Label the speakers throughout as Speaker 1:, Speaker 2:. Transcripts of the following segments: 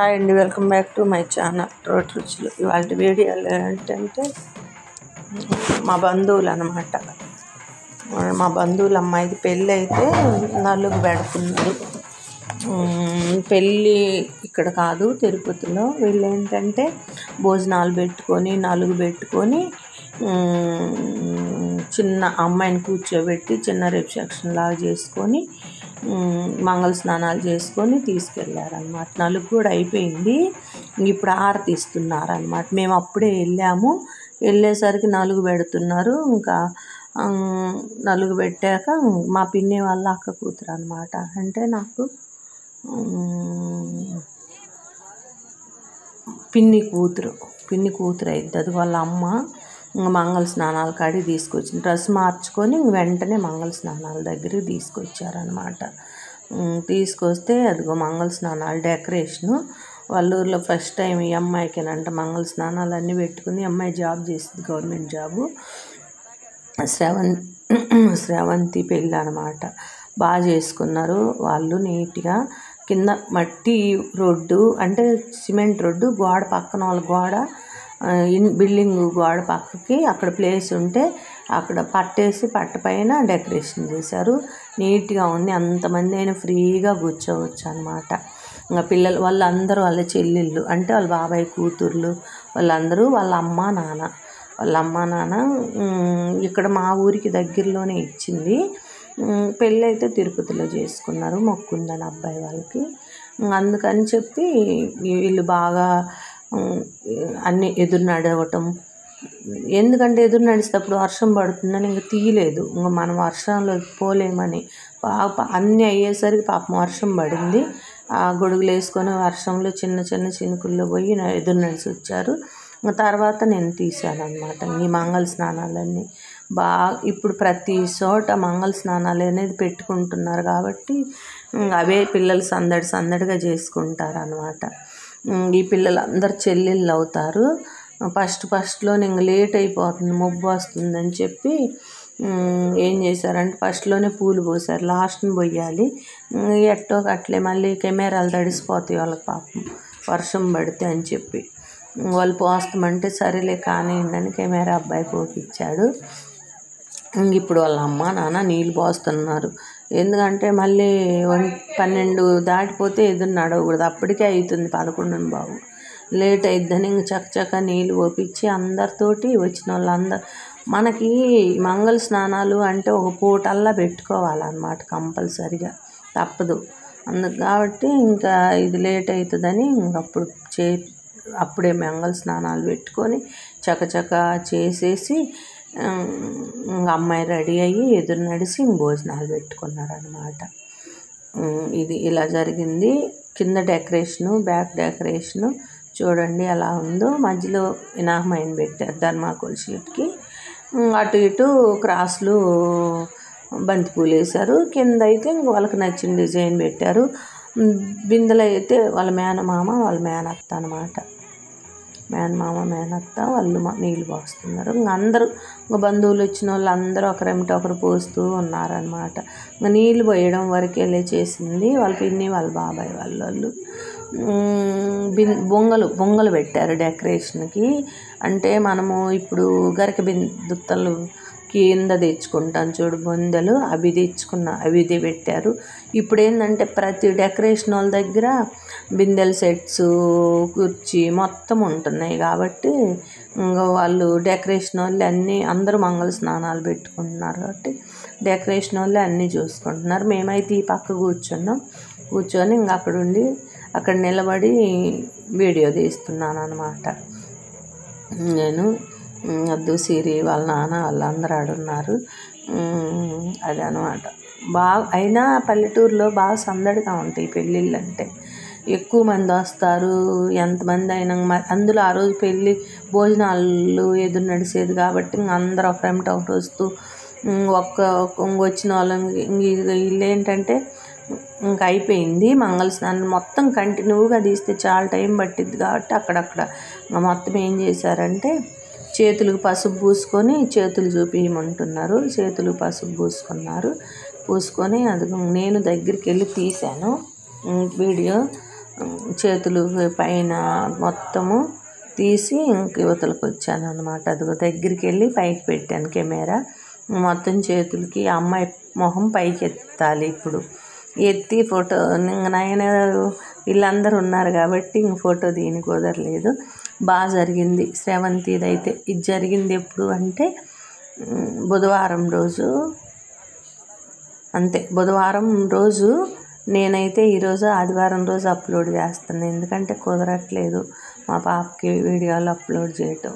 Speaker 1: Hi అండి, welcome back to my channel రోటి రుచులు. ఇవాళ వీడియోలు ఏంటంటే మా బంధువులు అనమాట. మా బంధువుల అమ్మాయిది పెళ్ళి అయితే నలుగు పెడుతున్నారు. పెళ్ళి ఇక్కడ కాదు, తిరుపతిలో. వీళ్ళు ఏంటంటే భోజనాలు పెట్టుకొని నలుగు పెట్టుకొని చిన్న అమ్మాయిని కూర్చోబెట్టి చిన్న రిసెప్షన్ లాగా చేసుకొని మంగళ స్నానాలు చేసుకొని తీసుకెళ్ళారనమాట. నలుగు కూడా అయిపోయింది, ఇప్పుడు హారతి ఇస్తున్నారనమాట. మేము అప్పుడే వెళ్ళేసరికి నలుగు పెడుతున్నారు. ఇంకా నలుగు పెట్టాక మా పిన్ని వాళ్ళ అక్క కూతురు అనమాట. అంటే నాకు పిన్ని కూతురు అయితే అది వాళ్ళ అమ్మ మంగళ స్నానాల కాడికి తీసుకొచ్చింది. డ్రెస్ మార్చుకొని వెంటనే మంగళ స్నానాల దగ్గరికి తీసుకొచ్చారనమాట. తీసుకొస్తే అదిగో మంగళ స్నానాలు డెకరేషను. వాళ్ళ ఊర్లో ఫస్ట్ టైం ఈ అమ్మాయికేనంట మంగళ స్నానాలు అన్నీ పెట్టుకుని. అమ్మాయి జాబ్ చేసింది, గవర్నమెంట్ జాబు. శ్రవంతి పెళ్ళి అనమాట. బాగా చేసుకున్నారు వాళ్ళు నీట్గా. కింద మట్టి రోడ్డు, అంటే సిమెంట్ రోడ్డు, గోడ పక్కన వాళ్ళ గోడ, బిల్డింగ్ గోడ పక్కకి అక్కడ ప్లేస్ ఉంటే అక్కడ పట్ట పైన డెకరేషన్ చేశారు. నీట్గా ఉంది. అంతమంది అయినా ఫ్రీగా కూర్చోవచ్చు అనమాట. ఇంకా పిల్లలు వాళ్ళందరూ వాళ్ళ చెల్లెళ్ళు, అంటే వాళ్ళ బాబాయ్ కూతుర్లు, వాళ్ళందరూ వాళ్ళ అమ్మ నాన్న ఇక్కడ మా ఊరికి దగ్గరలోనే ఇచ్చింది. పెళ్ళి అయితే తిరుపతిలో చేసుకున్నారు, మొక్కుందని అబ్బాయి వాళ్ళకి. అందుకని చెప్పి వీళ్ళు బాగా అన్నీ ఎదురు నడవటం. ఎందుకంటే ఎదురు నడిచేటప్పుడు వర్షం పడుతుందని ఇంక తీయలేదు. ఇంకా మనం వర్షంలో పోలేమని బాగా అన్నీ అయ్యేసరికి పాపం వర్షం పడింది. ఆ గొడుగులు వేసుకొని వర్షంలో చిన్న చిన్న చినుకుల్లో పోయి ఎదురు నడిచి వచ్చారు. తర్వాత నేను తీశాను అనమాట. ఈ మంగళ స్నానాలన్నీ ఇప్పుడు ప్రతి చోట మంగళ స్నానాలు అనేది పెట్టుకుంటున్నారు కాబట్టి అవే పిల్లలు సందడిగా చేసుకుంటారు అనమాట. ఈ పిల్లలు అందరు చెల్లెళ్ళు అవుతారు. ఫస్ట్లో ఇంక లేట్ అయిపోతుంది, మబ్బు వస్తుందని చెప్పి ఏం చేశారంటే ఫస్ట్లోనే పూలు పోసారు, లాస్ట్ని పోయాలి. ఎట్టో అట్లే మళ్ళీ కెమెరాలు తడిసిపోతాయి వాళ్ళకి పాపం వర్షం పడితే అని చెప్పి వాళ్ళు పోస్తామంటే సరేలే కానివ్వండి అని కెమెరా అబ్బాయి పోపిచ్చాడు. ఇప్పుడు వాళ్ళ అమ్మ నాన్న నీళ్ళు పోస్తున్నారు. ఎందుకంటే మళ్ళీ 12 దాటిపోతే ఎదురు నడవకూడదు. అప్పటికే అవుతుంది 11 బాబు, లేట్ అయిద్దని ఇంక చక్కచక్క నీళ్ళు పోపించి అందరితోటి వచ్చిన వాళ్ళందరూ. మనకి మంగళ స్నానాలు అంటే ఒక పూటల్లా పెట్టుకోవాలన్నమాట, కంపల్సరిగా తప్పదు. కాబట్టి ఇంకా ఇది లేట్ అవుతుందని ఇంకప్పుడు అప్పుడే మంగళ స్నానాలు పెట్టుకొని చకచక చేసేసి అమ్మాయి రెడీ అయ్యి ఎదురు నడిచి భోజనాలు పెట్టుకున్నారనమాట. ఇది ఇలా జరిగింది. కింద డెకరేషను, బ్యాక్ డెకరేషను చూడండి ఎలా ఉందో. మధ్యలో వినాయకుడిని పెట్టారు ధర్మాకోల్ షీట్కి. అటు ఇటు క్రాస్లు బంతిపూలు వేశారు. కింద అయితే ఇంక వాళ్ళకి నచ్చిన డిజైన్ పెట్టారు. బిందెలు అయితే వాళ్ళ మేనమామ వాళ్ళ మేనత్త అనమాట. మేనత్త వాళ్ళు నీళ్ళు పోస్తున్నారు. ఇంక అందరూ బంధువులు వచ్చిన వాళ్ళు అందరూ ఒకరేమిటి ఒకరు పోస్తూ ఉన్నారనమాట. ఇంకా నీళ్ళు పోయడం వరకే చేసింది వాళ్ళ పిన్ని వాళ్ళ బాబాయ్ వాళ్ళు. బొంగలు పెట్టారు డెకరేషన్కి. అంటే మనము ఇప్పుడు గరిక దుత్తలు కింద తెచ్చుకుంటాం చూడు బొందెలు, అవి పెట్టారు. ఇప్పుడు ఏంటంటే ప్రతి డెకరేషన్ వాళ్ళ దగ్గర బిందెల సెట్స్, కుర్చీ మొత్తం ఉంటున్నాయి కాబట్టి ఇంకా వాళ్ళు డెకరేషన్ వాళ్ళు అందరూ మంగళ స్నానాలు పెట్టుకుంటున్నారు కాబట్టి డెకరేషన్ వాళ్ళు అన్నీ చూసుకుంటున్నారు. మేమైతే ఈ పక్క కూర్చొని ఇంకా అక్కడ నిలబడి వీడియో తీస్తున్నాను అనమాట. నేను వద్దు సిరి వాళ్ళ నాన్న వాళ్ళందరూ ఆడున్నారు. అది అనమాట. అయినా పల్లెటూరులో బాగా సందడిగా ఉంటాయి పెళ్ళిళ్ళు అంటే. ఎక్కువ మంది వస్తారు, ఎంతమంది అయినా. అందులో ఆ రోజు పెళ్ళి భోజనాలు ఎదురు నడిచేది కాబట్టి ఇంక అందరూ ఒకరేమిటి ఒకటి వస్తూ వచ్చిన వాళ్ళకి వీళ్ళు ఏంటంటే ఇంకా అయిపోయింది మంగళ స్నానం మొత్తం కంటిన్యూగా తీస్తే చాలా టైం పట్టిద్ది కాబట్టి అక్కడక్కడ మొత్తం ఏం చేశారంటే చేతులకు పసుపు పూసుకొని చేతులు చూపించమంటున్నారు. చేతులు పసుపు పూసుకొని అది నేను దగ్గరికి వెళ్ళి తీశాను వీడియో. చేతులు పైన మొత్తము తీసి ఇంక యువతలకు వచ్చాను అనమాట. అదిగో దగ్గరికి వెళ్ళి పైకి పెట్టాను కెమెరా. మొత్తం చేతులకి అమ్మాయి మొహం పైకి ఎత్తాలి ఇప్పుడు. ఎత్తి ఫోటో ఇంక నాయన వీళ్ళందరూ ఉన్నారు కాబట్టి ఇంక ఫోటో దీనికి కుదరలేదు. బాగా జరిగింది శ్రవంతిది అయితే. ఇది జరిగింది ఎప్పుడు అంటే బుధవారం రోజు, అంతే బుధవారం రోజు. నేనైతే ఈరోజు ఆదివారం రోజు అప్లోడ్ చేస్తాను, ఎందుకంటే కుదరట్లేదు మా పాపకి వీడియోలు అప్లోడ్ చేయటం.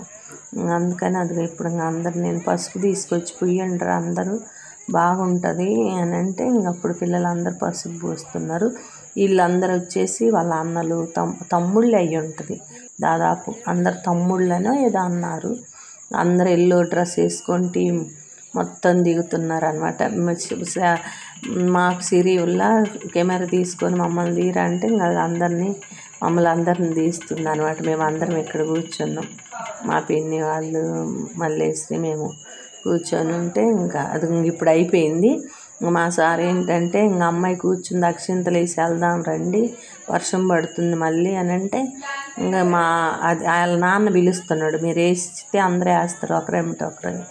Speaker 1: అందుకని అది ఇప్పుడు అందరు నేను పసుపు తీసుకొచ్చి పుయ్యండ్రు అందరూ బాగుంటుంది అని అంటే ఇంకప్పుడు పిల్లలందరూ పసుపు పోస్తున్నారు. వీళ్ళందరూ వచ్చేసి వాళ్ళ అన్నలు తమ్ముళ్ళు అయ్యి ఉంటుంది దాదాపు, అందరు తమ్ముళ్ళనో ఏదో అన్నారు. అందరు ఎల్లో డ్రెస్ వేసుకొని మొత్తం దిగుతున్నారు అనమాట. మాకు సిరివుల్లా కెమెరా తీసుకొని మమ్మల్ని తీరా అంటే ఇంకా మమ్మల్ని అందరిని తీస్తుంది అనమాట. మేము అందరం ఇక్కడ కూర్చున్నాం, మా పిన్ని వాళ్ళు మల్లేసి మేము కూర్చొని ఉంటే ఇంకా అది ఇప్పుడు అయిపోయింది. మా సార్ ఏంటంటే ఇంకా అమ్మాయి కూర్చుంది, అక్షింతలు వేసి వెళ్దాం రండి వర్షం పడుతుంది మళ్ళీ అని అంటే ఇంకా వాళ్ళ నాన్న పిలుస్తున్నాడు, మీరు వేస్తే అందరూ వేస్తారు ఒకరేమిటి ఒకరని.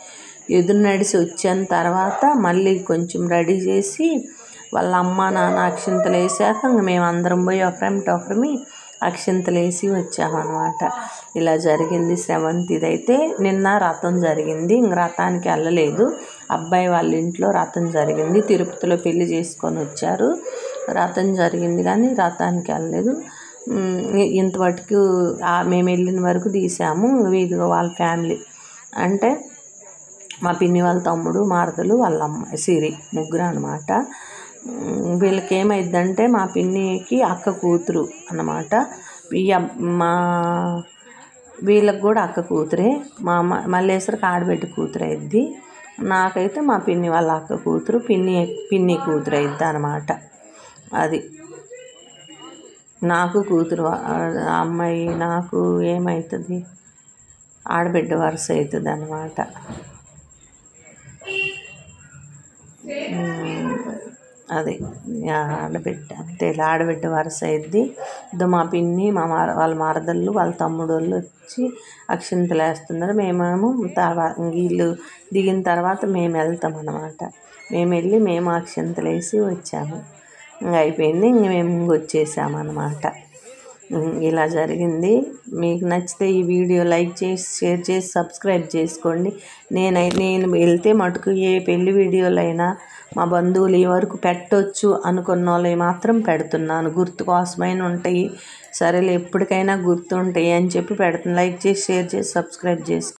Speaker 1: ఎదురు నడిచి వచ్చిన తర్వాత మళ్ళీ కొంచెం రెడీ చేసి వాళ్ళ అమ్మ నాన్న అక్షింతలు వేసాక ఇంక మేము అందరం పోయి ఒకరమి అక్షింతలు వేసి వచ్చామన్నమాట. ఇలా జరిగింది శ్రవంతిది అయితే. నిన్న రథం జరిగింది, ఇంక రథానికి వెళ్ళలేదు. అబ్బాయి వాళ్ళ ఇంట్లో రథం జరిగింది, తిరుపతిలో పెళ్లి చేసుకొని వచ్చారు. రథం జరిగింది కానీ రథానికి వెళ్ళలేదు. ఇంతవరకు మేము వెళ్ళిన వరకు తీసాము. వీధిగా వాళ్ళ ఫ్యామిలీ అంటే మా పిన్ని వాళ్ళ తమ్ముడు, మారదలు, వాళ్ళ అమ్మాయి సిరి, ముగ్గురు అనమాట. వీళ్ళకి ఏమైందంటే మా పిన్నికి అక్క కూతురు అన్నమాట. వీళ్ళకి కూడా అక్క కూతురే. మా మల్లేశ్వరికి ఆడబిడ్డ కూతురు అయింది. నాకైతే మా పిన్ని వాళ్ళ అక్క కూతురు, పిన్ని కూతురు అయింది అనమాట. అది నాకు కూతురు అమ్మాయి, నాకు ఏమవుతుంది ఆడబిడ్డ వరుస అవుతుంది అన్నమాట. అది ఆడబిడ్డ అంతే, ఆడబిడ్డ వరుస అయింది. మా పిన్ని వాళ్ళ మరదళ్ళు వాళ్ళ తమ్ముడు వాళ్ళు వచ్చి అక్షింతలు వేస్తున్నారు. మేమేమో తర్వాత వీళ్ళు దిగిన తర్వాత మేము వెళ్తాం అన్నమాట. మేము వెళ్ళి మేము అక్షింతలు వేసి వచ్చాము. ఇంక అయిపోయింది, ఇంక మేము వచ్చేసామన్నమాట. ఇలా జరిగింది. మీకు నచ్చితే ఈ వీడియో లైక్ చేసి షేర్ చేసి సబ్స్క్రైబ్ చేసుకోండి. నేను వెళ్తే మటుకు ఏ పెళ్లి వీడియోలైనా మా బంధువులు ఈ వరకు పెట్టవచ్చు అనుకున్న వాళ్ళవి మాత్రం పెడుతున్నాను, గుర్తు కోసమైన ఉంటాయి. సరేలే ఎప్పటికైనా గుర్తుంటాయి అని చెప్పి పెడుతున్నాను. లైక్ చేసి షేర్ చేసి సబ్స్క్రైబ్ చేసుకోండి.